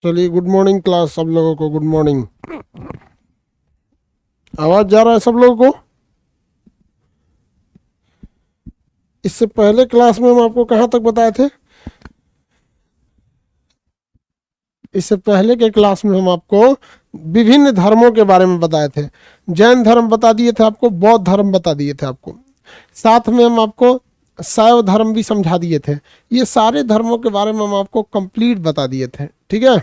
चलिए, good morning class सब लोगों को। Good morning. आवाज जा रहा है सब लोगों को? इससे पहले क्लास में हम आपको कहाँ तक बताए थे? इससे पहले के क्लास में हम आपको विभिन्न धर्मों के बारे में बताए थे। जैन धर्म बता दिए थे आपको, बौद्ध धर्म बता दिए थे आपको, साथ में हम आपको शैव धर्म भी समझा दिए थे। ये सारे धर्मों के बारे में हम आपको कंप्लीट बता दिए थे। ठीक है,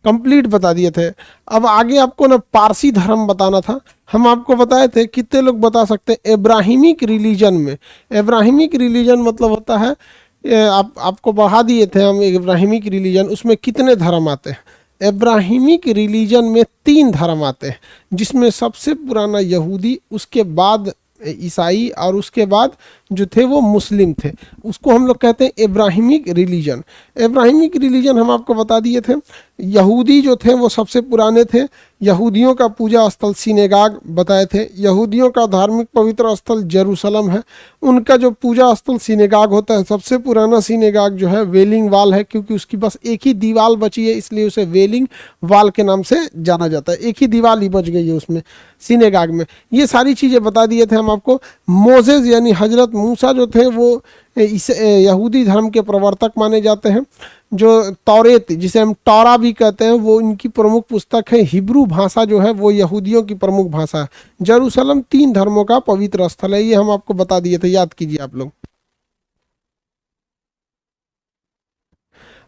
कंप्लीट बता दिए थे। अब आगे आपको ना पारसी धर्म बताना था। हम आपको बताए थे, कितने लोग बता सकते हैं? एब्राहिमिक रिलीजन में, एब्राहिमिक रिलीजन मतलब होता है, आपको बढ़ा दिए थे हम एब्राहिमिक रिलीजन। उसमें कितने धर्म आते हैं? एब्राहिमिक रिलीजन में 3 धर्म आते हैं, जिसमें सबसे पुराना यहूदी, उसके बाद ईसाई, और उसके बाद जो थे वो मुस्लिम थे। उसको हम लोग कहते हैं एब्राहिमिक रिलीजन। एब्राहिमिक रिलीजन हम आपको बता दिए थे। यहूदी जो थे वो सबसे पुराने थे। यहूदियों का पूजा स्थल सिनेगाग बताए थे। यहूदियों का धार्मिक पवित्र स्थल जेरूसलम है। उनका जो पूजा स्थल सिनेगाग होता है, सबसे पुराना सिनेगाग जो है वेलिंग वाल है, क्योंकि उसकी बस एक ही दीवार बची है, इसलिए उसे वेलिंग वाल के नाम से जाना जाता है। एक ही दीवार ही बच गई है उसमें, सिनेगाग में। ये सारी चीज़ें बता दिए थे हम आपको। मोसेस यानी हजरत मूसा जो थे वो इस यहूदी धर्म के प्रवर्तक माने जाते हैं। जो तौरेत, जिसे हम टौरा भी कहते हैं, वो इनकी प्रमुख पुस्तक है। हिब्रू भाषा जो है वो यहूदियों की प्रमुख भाषा है। जेरूसलम 3 धर्मों का पवित्र स्थल है, ये हम आपको बता दिए थे, याद कीजिए आप लोग।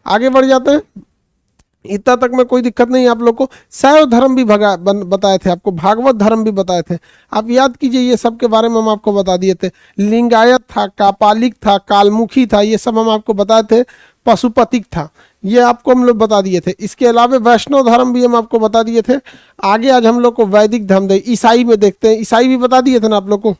आगे बढ़ जाते हैं। इतना तक में कोई दिक्कत नहीं आप लोग को। शैव धर्म भी बताए थे आपको, भागवत धर्म भी बताए थे। आप याद कीजिए, ये सब के बारे में हम आपको बता दिए थे। लिंगायत था, कापालिक था, कालमुखी था, ये सब हम आपको बताए थे। पशुपतिक था, ये आपको हम लोग बता दिए थे। इसके अलावा वैष्णव धर्म भी हम आपको बता दिए थे। आगे आज हम लोग को वैदिक धर्म दे, ईसाई में देखते हैं। ईसाई भी बता दिए थे ना आप लोग को,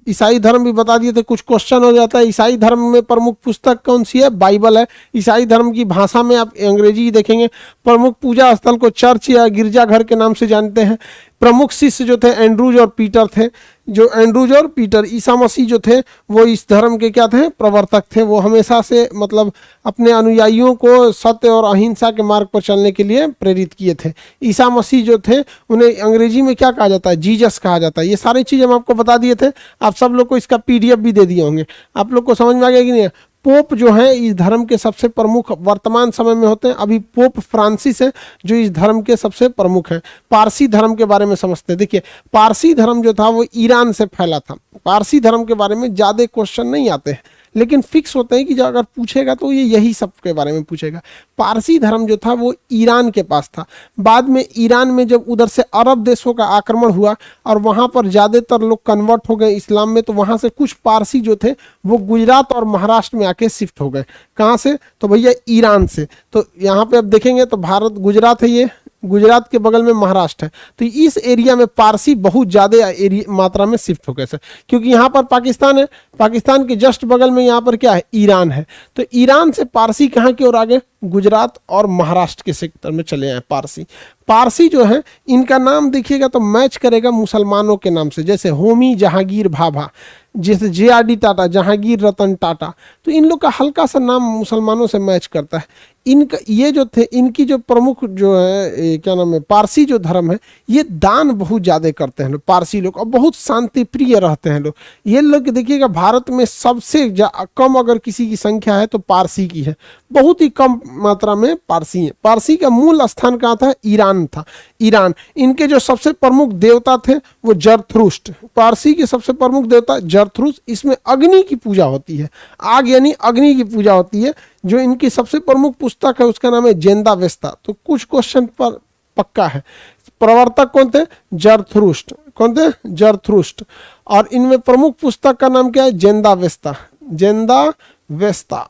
ईसाई धर्म भी बता दिए थे। कुछ क्वेश्चन हो जाता है। ईसाई धर्म में प्रमुख पुस्तक कौन सी है? बाइबल है। ईसाई धर्म की भाषा में आप अंग्रेजी देखेंगे। प्रमुख पूजा स्थल को चर्च या गिरजाघर के नाम से जानते हैं। प्रमुख शिष्य जो थे एंड्रूज और पीटर थे। जो एंड्रूज और पीटर ईसा मसीह जो थे वो इस धर्म के क्या थे? प्रवर्तक थे। वो हमेशा से मतलब अपने अनुयायियों को सत्य और अहिंसा के मार्ग पर चलने के लिए प्रेरित किए थे। ईसा मसीह जो थे उन्हें अंग्रेजी में क्या कहा जाता है? जीसस कहा जाता है। ये सारी चीज़ हम आपको बता दिए थे। आप सब लोग को इसका PDF भी दे दिए होंगे। आप लोग को समझ में आ गया कि नहीं? पोप जो है इस धर्म के सबसे प्रमुख वर्तमान समय में होते हैं। अभी पोप फ्रांसिस है जो इस धर्म के सबसे प्रमुख हैं। पारसी धर्म के बारे में समझते हैं। देखिए, पारसी धर्म जो था वो ईरान से फैला था। पारसी धर्म के बारे में ज़्यादा क्वेश्चन नहीं आते हैं, लेकिन फिक्स होते हैं कि जो अगर पूछेगा तो ये यही सब के बारे में पूछेगा। पारसी धर्म जो था वो ईरान के पास था। बाद में ईरान में जब उधर से अरब देशों का आक्रमण हुआ और वहाँ पर ज़्यादातर लोग कन्वर्ट हो गए इस्लाम में, तो वहाँ से कुछ पारसी जो थे वो गुजरात और महाराष्ट्र में आके शिफ्ट हो गए। कहाँ से? तो भैया ईरान से। तो यहाँ पे अब देखेंगे तो भारत, गुजरात है, ये गुजरात के बगल में महाराष्ट्र है। तो इस एरिया में पारसी बहुत ज़्यादा मात्रा में शिफ्ट हो गए सर, क्योंकि यहाँ पर पाकिस्तान है, पाकिस्तान के जस्ट बगल में यहाँ पर क्या है? ईरान है। तो ईरान से पारसी कहाँ की ओर आ गए? गुजरात और महाराष्ट्र के सेक्टर में चले आए पारसी। पारसी जो है इनका नाम देखिएगा तो मैच करेगा मुसलमानों के नाम से, जैसे होमी जहांगीर भाभा, जैसे JRD टाटा, जहांगीर रतन टाटा। तो इन लोग का हल्का सा नाम मुसलमानों से मैच करता है। इनका ये जो थे, इनकी जो प्रमुख जो है क्या नाम है, पारसी जो धर्म है, ये दान बहुत ज़्यादा करते हैं लोग पारसी लोग, और बहुत शांति प्रिय रहते हैं लोग। ये लोग देखिएगा भारत में सबसे कम अगर किसी की संख्या है तो पारसी की है। बहुत ही कम मात्रा में पारसी है। पारसी का मूल स्थान कहाँ था? ईरान था। ईरान। इनके जो सबसे प्रमुख देवता थे वो जरथ्रुस्ट। पारसी के सबसे प्रमुख देवता जरथ्रुस्ट। इसमें अग्नि की पूजा होती है, आग यानी अग्नि की पूजा होती है। जो इनकी सबसे प्रमुख पुस्तक है उसका नाम है जेंदावेस्ता। तो कुछ क्वेश्चन पर पक्का है। प्रवर्तक कौन थे? जरथ्रुस्ट। कौन थे? जरथ्रुस्ट। और इनमें प्रमुख पुस्तक का नाम क्या है? जेंदावेस्ता। जेंदावेस्ता।